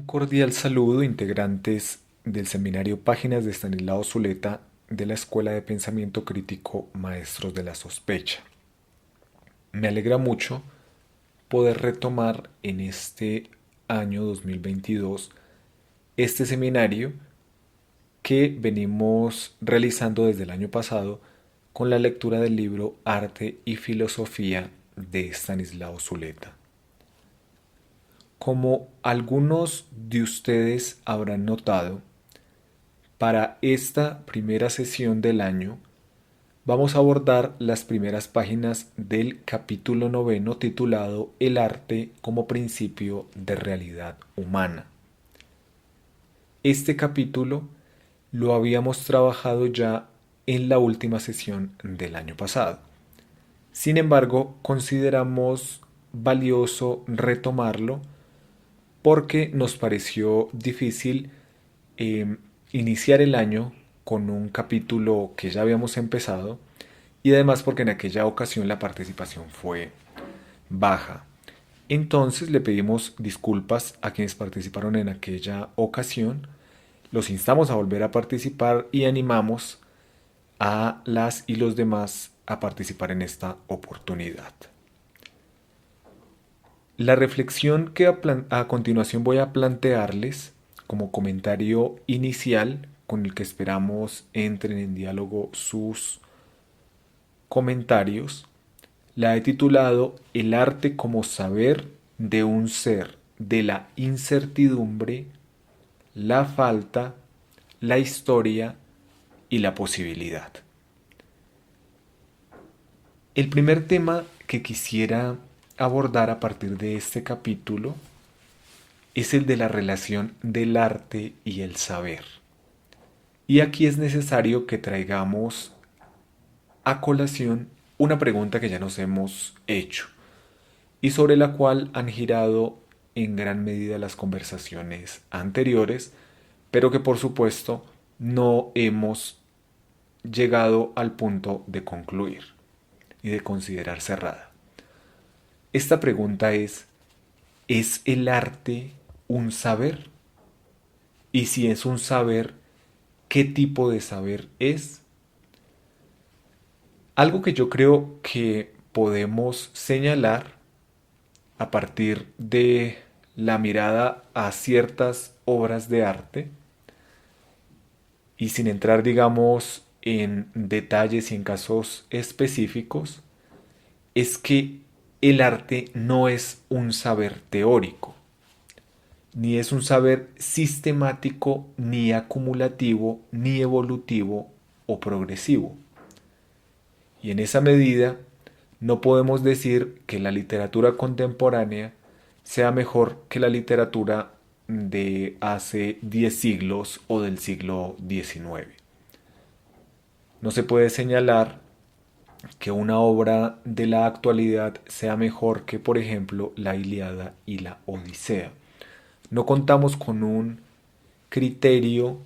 cordial saludo, integrantes del seminario Páginas de Estanislao Zuleta de la Escuela de Pensamiento Crítico Maestros de la Sospecha. Me alegra mucho poder retomar en este año 2022 este seminario que venimos realizando desde el año pasado con la lectura del libro Arte y Filosofía de Estanislao Zuleta. Como algunos de ustedes habrán notado, para esta primera sesión del año vamos a abordar las primeras páginas del capítulo noveno titulado El arte como principio de realidad humana. Este capítulo lo habíamos trabajado ya en la última sesión del año pasado. Sin embargo, consideramos valioso retomarlo porque nos pareció difícil eh, iniciar el año con un capítulo que ya habíamos empezado y además porque en aquella ocasión la participación fue baja. Entonces le pedimos disculpas a quienes participaron en aquella ocasión, los instamos a volver a participar y animamos a las y los demás a participar en esta oportunidad. La reflexión que a continuación voy a plantearles como comentario inicial con el que esperamos entren en diálogo sus comentarios, la he titulado El arte como saber de un ser de la incertidumbre, la falta, la historia y la posibilidad. El primer tema que quisiera abordar a partir de este capítulo es el de la relación del arte y el saber. Y aquí es necesario que traigamos a colación una pregunta que ya nos hemos hecho y sobre la cual han girado en gran medida las conversaciones anteriores, pero que por supuesto no hemos llegado al punto de concluir y de considerar cerrada. Esta pregunta ¿es el arte un saber? Y si es un saber, ¿qué tipo de saber es? Algo que yo creo que podemos señalar a partir de la mirada a ciertas obras de arte y sin entrar, digamos, en detalles y en casos específicos, es que el arte no es un saber teórico, ni es un saber sistemático, ni acumulativo, ni evolutivo o progresivo. Y en esa medida, no podemos decir que la literatura contemporánea sea mejor que la literatura de hace 10 siglos o del siglo XIX. No se puede señalar que una obra de la actualidad sea mejor que, por ejemplo, la Ilíada y la Odisea. No contamos con un criterio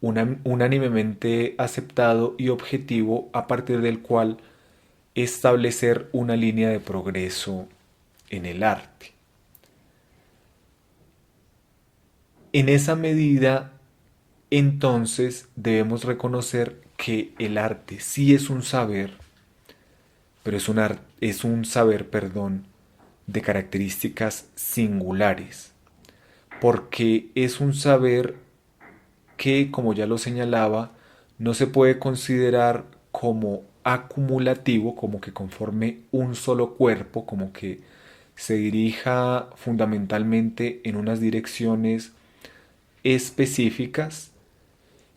unánimemente aceptado y objetivo a partir del cual establecer una línea de progreso en el arte. En esa medida, entonces, debemos reconocer que el arte sí es un saber, pero es un saber, perdón, de características singulares, porque es un saber que, como ya lo señalaba, no se puede considerar como acumulativo, como que conforme un solo cuerpo, como que se dirija fundamentalmente en unas direcciones específicas,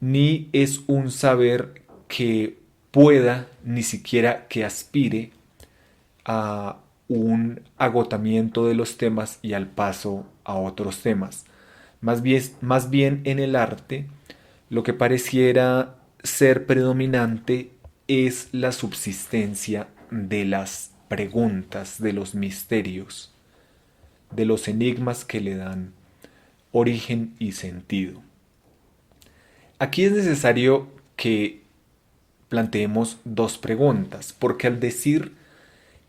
ni es un saber que pueda, ni siquiera que aspire a un agotamiento de los temas y al paso a otros temas. Más bien en el arte, lo que pareciera ser predominante es la subsistencia de las preguntas, de los misterios, de los enigmas que le dan origen y sentido. Aquí es necesario que planteemos dos preguntas, porque al decir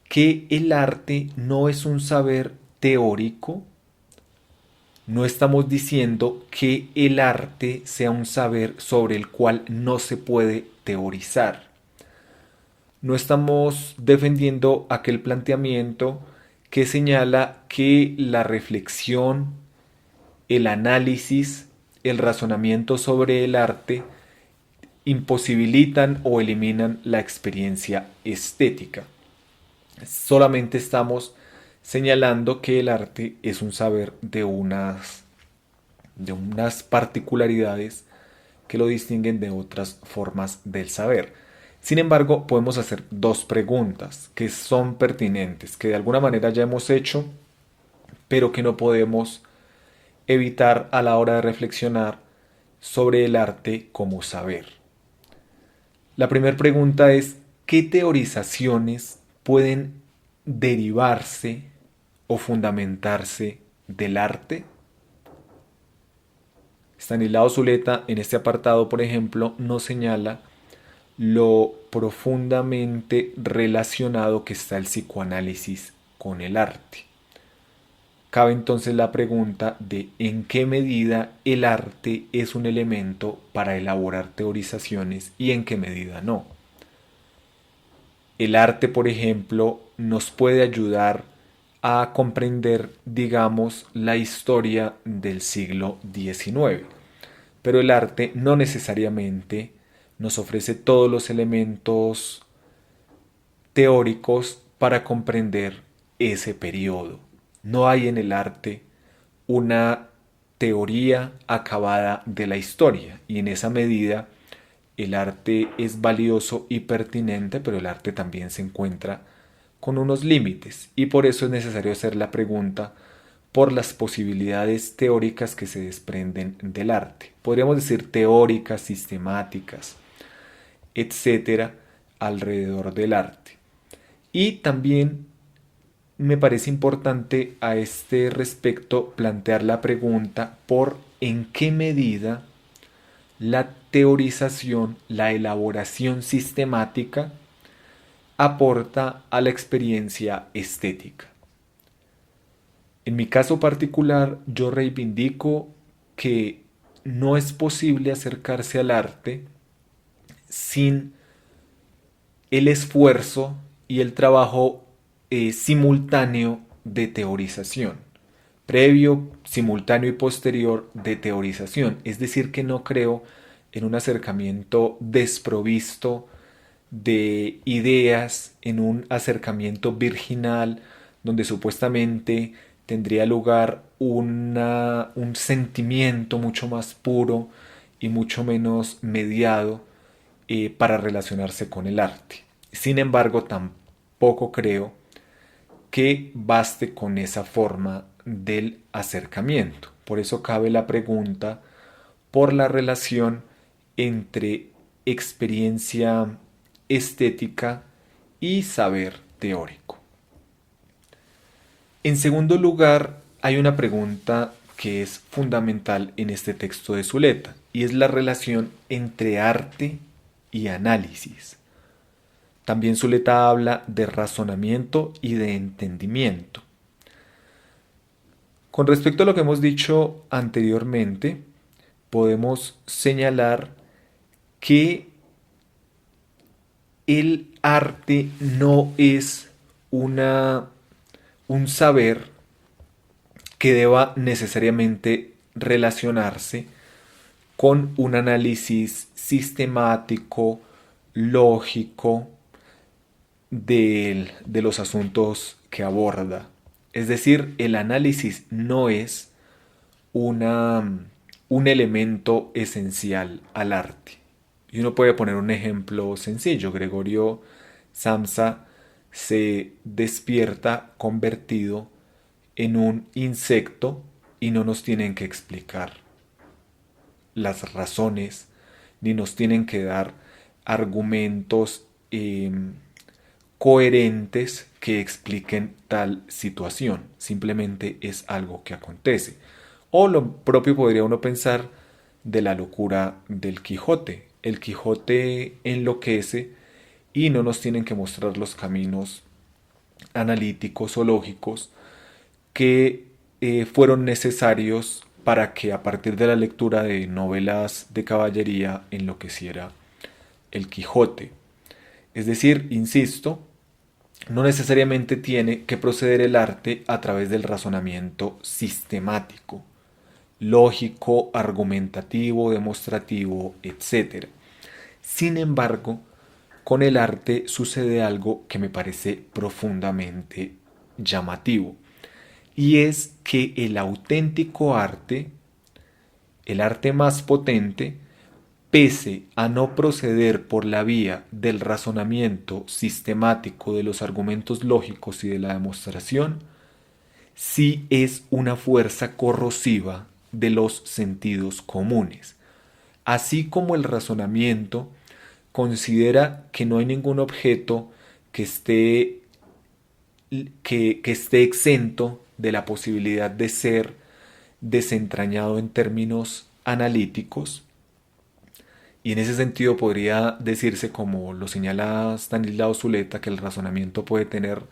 que el arte no es un saber teórico, No estamos diciendo que el arte sea un saber sobre el cual no se puede teorizar. No estamos defendiendo aquel planteamiento que señala que la reflexión, el análisis, el razonamiento sobre el arte imposibilitan o eliminan la experiencia estética. Solamente estamos señalando que el arte es un saber de unas particularidades que lo distinguen de otras formas del saber. Sin embargo, podemos hacer dos preguntas que son pertinentes, que de alguna manera ya hemos hecho, pero que no podemos evitar a la hora de reflexionar sobre el arte como saber. La primera pregunta es, ¿qué teorizaciones pueden derivarse o fundamentarse del arte? Stanislao Zuleta en este apartado, por ejemplo, nos señala lo profundamente relacionado que está el psicoanálisis con el arte. Cabe entonces la pregunta de en qué medida el arte es un elemento para elaborar teorizaciones y en qué medida no. El arte, por ejemplo, nos puede ayudar a comprender, digamos, la historia del siglo XIX. Pero el arte no necesariamente nos ofrece todos los elementos teóricos para comprender ese periodo. No hay en el arte una teoría acabada de la historia y en esa medida el arte es valioso y pertinente, pero el arte también se encuentra con unos límites y por eso es necesario hacer la pregunta por las posibilidades teóricas que se desprenden del arte. Podríamos decir teóricas, sistemáticas, etcétera, alrededor del arte. Y también me parece importante a este respecto plantear la pregunta por en qué medida la teorización, la elaboración sistemática aporta a la experiencia estética. En mi caso particular, yo reivindico que no es posible acercarse al arte sin el esfuerzo y el trabajo simultáneo de teorización, previo, simultáneo y posterior de teorización. Es decir, que no creo en un acercamiento desprovisto de ideas, en un acercamiento virginal, donde supuestamente tendría lugar un sentimiento mucho más puro y mucho menos mediado para relacionarse con el arte. Sin embargo, tampoco creo que baste con esa forma del acercamiento. Por eso cabe la pregunta por la relación entre experiencia estética y saber teórico. En segundo lugar, hay una pregunta que es fundamental en este texto de Zuleta, y es la relación entre arte y análisis. También Zuleta habla de razonamiento y de entendimiento. Con respecto a lo que hemos dicho anteriormente, podemos señalar que el arte no es un saber que deba necesariamente relacionarse con un análisis sistemático, lógico de los asuntos que aborda. Es decir, el análisis no es un elemento esencial al arte. Y uno puede poner un ejemplo sencillo. Gregorio Samsa se despierta convertido en un insecto y no nos tienen que explicar las razones ni nos tienen que dar argumentos coherentes que expliquen tal situación. Simplemente es algo que acontece. O lo propio podría uno pensar de la locura del Quijote. El Quijote enloquece y no nos tienen que mostrar los caminos analíticos o lógicos que fueron necesarios para que a partir de la lectura de novelas de caballería enloqueciera el Quijote. Es decir, insisto, no necesariamente tiene que proceder el arte a través del razonamiento sistemático, lógico, argumentativo, demostrativo, etc. Sin embargo, con el arte sucede algo que me parece profundamente llamativo, y es que el auténtico arte, el arte más potente, pese a no proceder por la vía del razonamiento sistemático de los argumentos lógicos y de la demostración, sí es una fuerza corrosiva de los sentidos comunes. Así como el razonamiento considera que no hay ningún objeto que esté exento de la posibilidad de ser desentrañado en términos analíticos, y en ese sentido podría decirse, como lo señala Stanislao Zuleta, que el razonamiento puede tener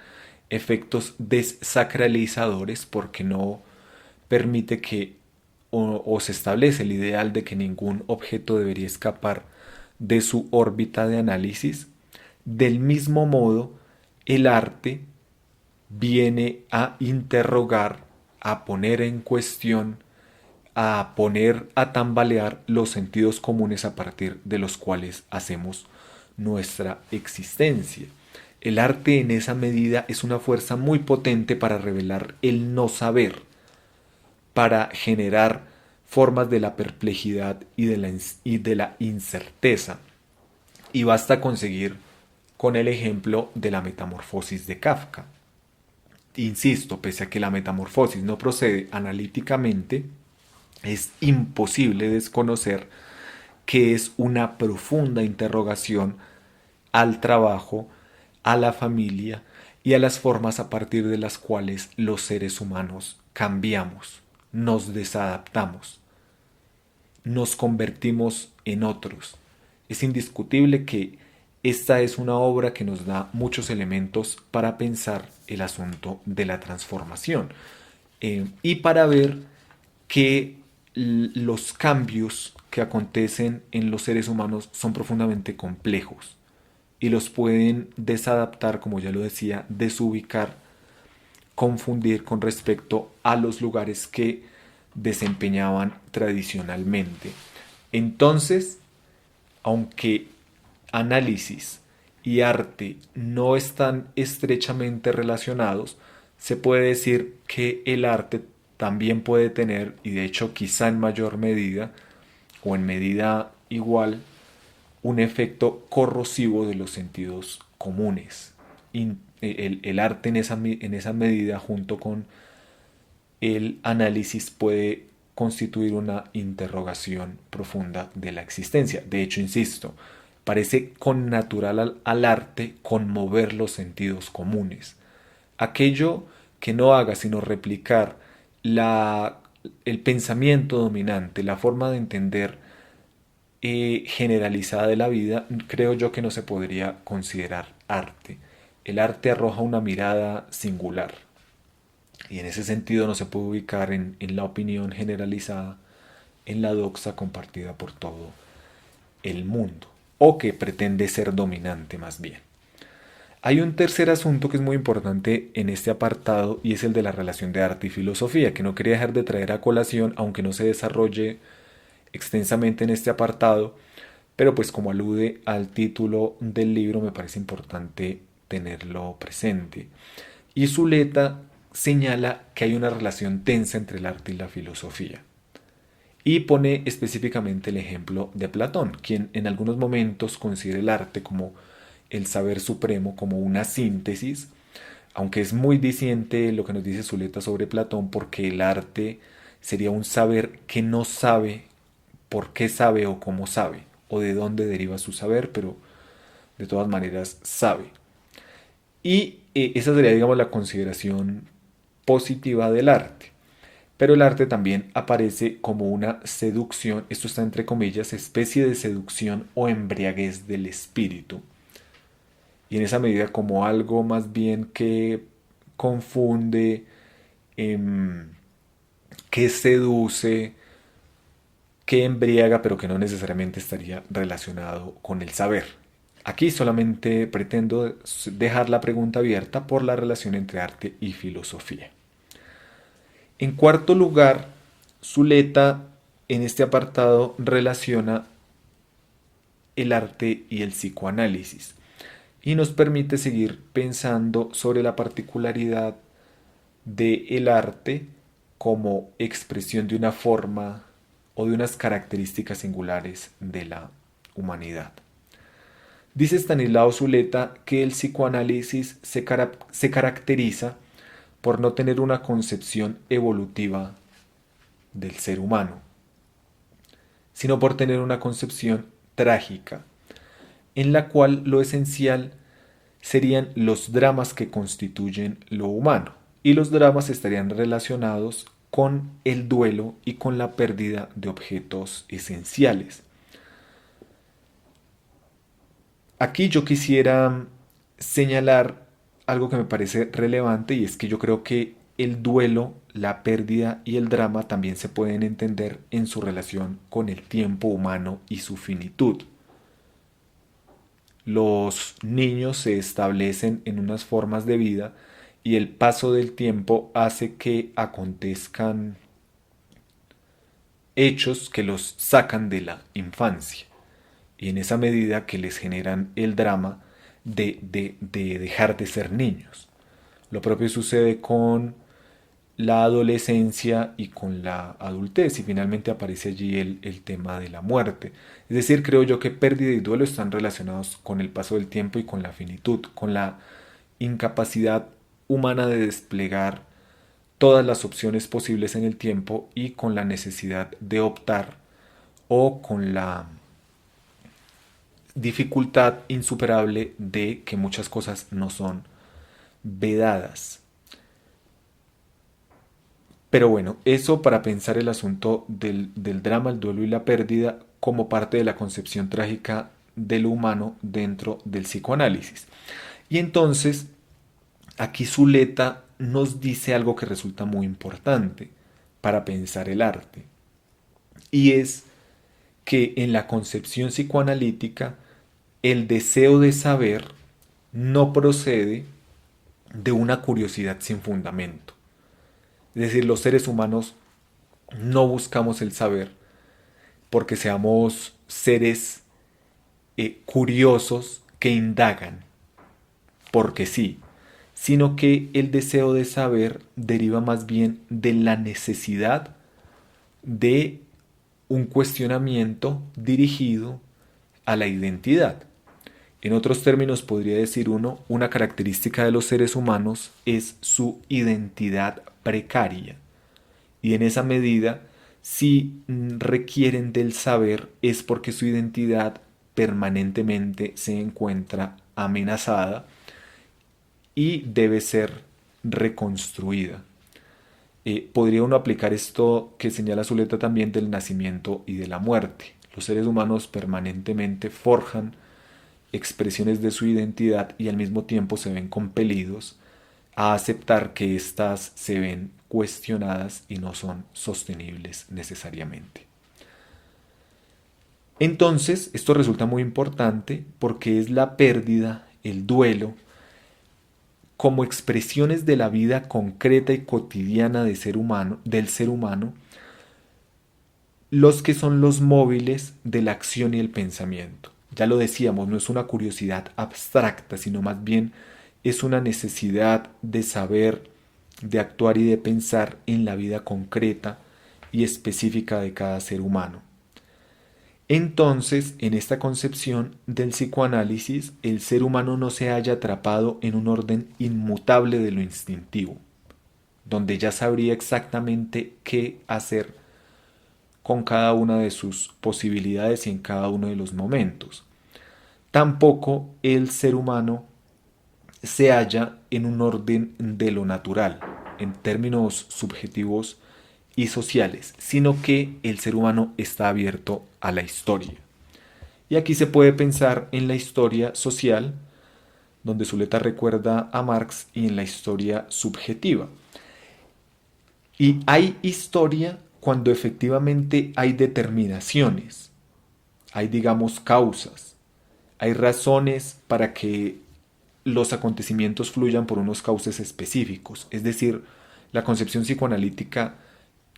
efectos desacralizadores porque no permite que o se establece el ideal de que ningún objeto debería escapar de su órbita de análisis. Del mismo modo, el arte viene a interrogar, a poner en cuestión, a poner a tambalear los sentidos comunes a partir de los cuales hacemos nuestra existencia. El arte en esa medida es una fuerza muy potente para revelar el no saber, para generar formas de la perplejidad y de la incerteza. Y basta conseguir con el ejemplo de la metamorfosis de Kafka. Insisto, pese a que la metamorfosis no procede analíticamente, es imposible desconocer que es una profunda interrogación al trabajo, a la familia y a las formas a partir de las cuales los seres humanos cambiamos, nos desadaptamos, nos convertimos en otros. Es indiscutible que esta es una obra que nos da muchos elementos para pensar el asunto de la transformación, y para ver que los cambios que acontecen en los seres humanos son profundamente complejos y los pueden desadaptar, como ya lo decía, desubicar, confundir con respecto a los lugares que desempeñaban tradicionalmente. Entonces, aunque análisis y arte no están estrechamente relacionados, se puede decir que el arte también puede tener, y de hecho quizá en mayor medida o en medida igual, un efecto corrosivo de los sentidos comunes. El arte en esa medida, junto con el análisis, puede constituir una interrogación profunda de la existencia. De hecho, insisto, parece connatural al arte conmover los sentidos comunes. Aquello que no haga sino replicar la, el pensamiento dominante, la forma de entender generalizada de la vida, creo yo que no se podría considerar arte. El arte arroja una mirada singular y en ese sentido no se puede ubicar en la opinión generalizada, en la doxa compartida por todo el mundo, o que pretende ser dominante más bien. Hay un tercer asunto que es muy importante en este apartado y es el de la relación de arte y filosofía, que no quería dejar de traer a colación, aunque no se desarrolle extensamente en este apartado, pero pues como alude al título del libro me parece importante tenerlo presente. Y Zuleta señala que hay una relación tensa entre el arte y la filosofía. Y pone específicamente el ejemplo de Platón, quien en algunos momentos considera el arte como el saber supremo, como una síntesis, aunque es muy diciente lo que nos dice Zuleta sobre Platón, porque el arte sería un saber que no sabe por qué sabe o cómo sabe, o de dónde deriva su saber, pero de todas maneras sabe. Y esa sería, digamos, la consideración positiva del arte. Pero el arte también aparece como una seducción, esto está entre comillas, especie de seducción o embriaguez del espíritu. Y en esa medida como algo más bien que confunde, que seduce, que embriaga, pero que no necesariamente estaría relacionado con el saber. Aquí solamente pretendo dejar la pregunta abierta por la relación entre arte y filosofía. En cuarto lugar, Zuleta en este apartado relaciona el arte y el psicoanálisis y nos permite seguir pensando sobre la particularidad del arte como expresión de una forma o de unas características singulares de la humanidad. Dice Stanislao Zuleta que el psicoanálisis se caracteriza por no tener una concepción evolutiva del ser humano, sino por tener una concepción trágica, en la cual lo esencial serían los dramas que constituyen lo humano, y los dramas estarían relacionados con el duelo y con la pérdida de objetos esenciales. Aquí yo quisiera señalar algo que me parece relevante y es que yo creo que el duelo, la pérdida y el drama también se pueden entender en su relación con el tiempo humano y su finitud. Los niños se establecen en unas formas de vida y el paso del tiempo hace que acontezcan hechos que los sacan de la infancia y en esa medida que les generan el drama de dejar de ser niños. Lo propio sucede con la adolescencia y con la adultez y finalmente aparece allí el tema de la muerte. Es decir, creo yo que pérdida y duelo están relacionados con el paso del tiempo y con la finitud, con la incapacidad humana de desplegar todas las opciones posibles en el tiempo y con la necesidad de optar o con la dificultad insuperable de que muchas cosas no son vedadas. Pero bueno, eso para pensar el asunto del drama, el duelo y la pérdida como parte de la concepción trágica de lo humano dentro del psicoanálisis. Y entonces, aquí Zuleta nos dice algo que resulta muy importante para pensar el arte. Y es que en la concepción psicoanalítica, el deseo de saber no procede de una curiosidad sin fundamento. Es decir, los seres humanos no buscamos el saber porque seamos seres curiosos que indagan, porque sí, sino que el deseo de saber deriva más bien de la necesidad de un cuestionamiento dirigido a la identidad. En otros términos podría decir uno, una característica de los seres humanos es su identidad precaria. Y en esa medida, si requieren del saber es porque su identidad permanentemente se encuentra amenazada y debe ser reconstruida. Podría uno aplicar esto que señala Zuleta también del nacimiento y de la muerte. Los seres humanos permanentemente forjan expresiones de su identidad y al mismo tiempo se ven compelidos a aceptar que éstas se ven cuestionadas y no son sostenibles necesariamente. Entonces, esto resulta muy importante porque es la pérdida, el duelo, como expresiones de la vida concreta y cotidiana del ser humano, los que son los móviles de la acción y el pensamiento. Ya lo decíamos, no es una curiosidad abstracta, sino más bien es una necesidad de saber, de actuar y de pensar en la vida concreta y específica de cada ser humano. Entonces, en esta concepción del psicoanálisis, el ser humano no se halla atrapado en un orden inmutable de lo instintivo, donde ya sabría exactamente qué hacer con cada una de sus posibilidades y en cada uno de los momentos. Tampoco el ser humano se halla en un orden de lo natural, en términos subjetivos y sociales, sino que el ser humano está abierto a la historia. Y aquí se puede pensar en la historia social, donde Zuleta recuerda a Marx, y en la historia subjetiva. Y hay historia cuando efectivamente hay determinaciones, hay, digamos, causas, hay razones para que los acontecimientos fluyan por unos cauces específicos. Es decir, la concepción psicoanalítica,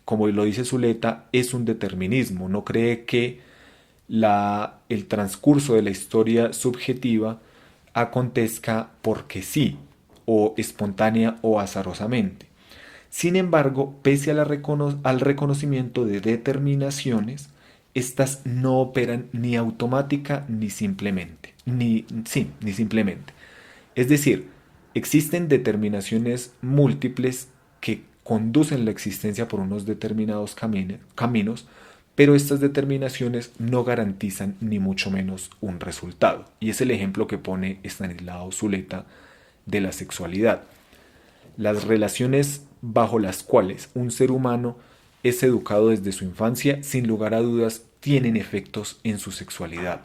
como lo dice Zuleta, es un determinismo. No cree que el transcurso de la historia subjetiva acontezca porque sí, o espontánea o azarosamente. Sin embargo, pese a al reconocimiento de determinaciones, estas no operan ni automática ni simplemente. Ni simplemente. Es decir, existen determinaciones múltiples que conducen la existencia por unos determinados caminos, pero estas determinaciones no garantizan ni mucho menos un resultado. Y es el ejemplo que pone Stanislao Zuleta de la sexualidad. Las relaciones bajo las cuales un ser humano es educado desde su infancia, sin lugar a dudas, tienen efectos en su sexualidad,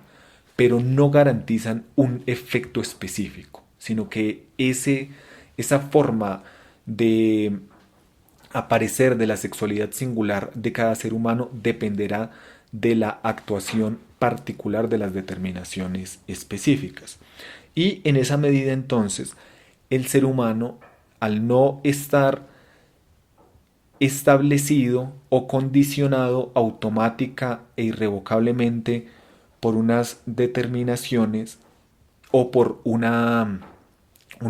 pero no garantizan un efecto específico, sino que esa forma de aparecer de la sexualidad singular de cada ser humano dependerá de la actuación particular de las determinaciones específicas. Y en esa medida entonces, el ser humano, al no estar establecido o condicionado automática e irrevocablemente por unas determinaciones o por un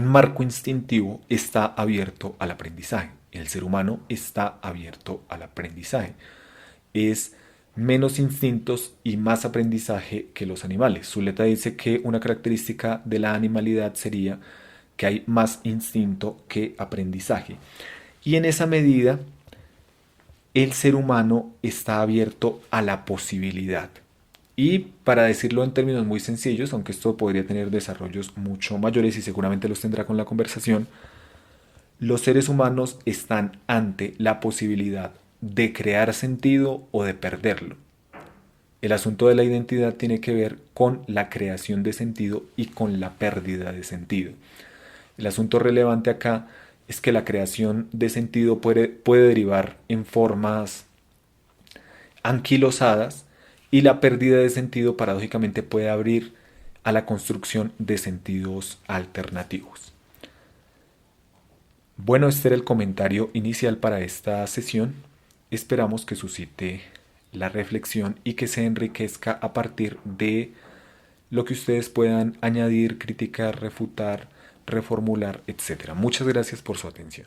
marco instintivo, está abierto al aprendizaje. El ser humano está abierto al aprendizaje. Es menos instintos y más aprendizaje que los animales. Zuleta dice que una característica de la animalidad sería que hay más instinto que aprendizaje. Y en esa medida, el ser humano está abierto a la posibilidad. Y para decirlo en términos muy sencillos, aunque esto podría tener desarrollos mucho mayores y seguramente los tendrá con la conversación, los seres humanos están ante la posibilidad de crear sentido o de perderlo. El asunto de la identidad tiene que ver con la creación de sentido y con la pérdida de sentido. El asunto relevante acá es que la creación de sentido puede derivar en formas anquilosadas y la pérdida de sentido paradójicamente puede abrir a la construcción de sentidos alternativos. Bueno, este era el comentario inicial para esta sesión. Esperamos que suscite la reflexión y que se enriquezca a partir de lo que ustedes puedan añadir, criticar, refutar, reformular, etc. Muchas gracias por su atención.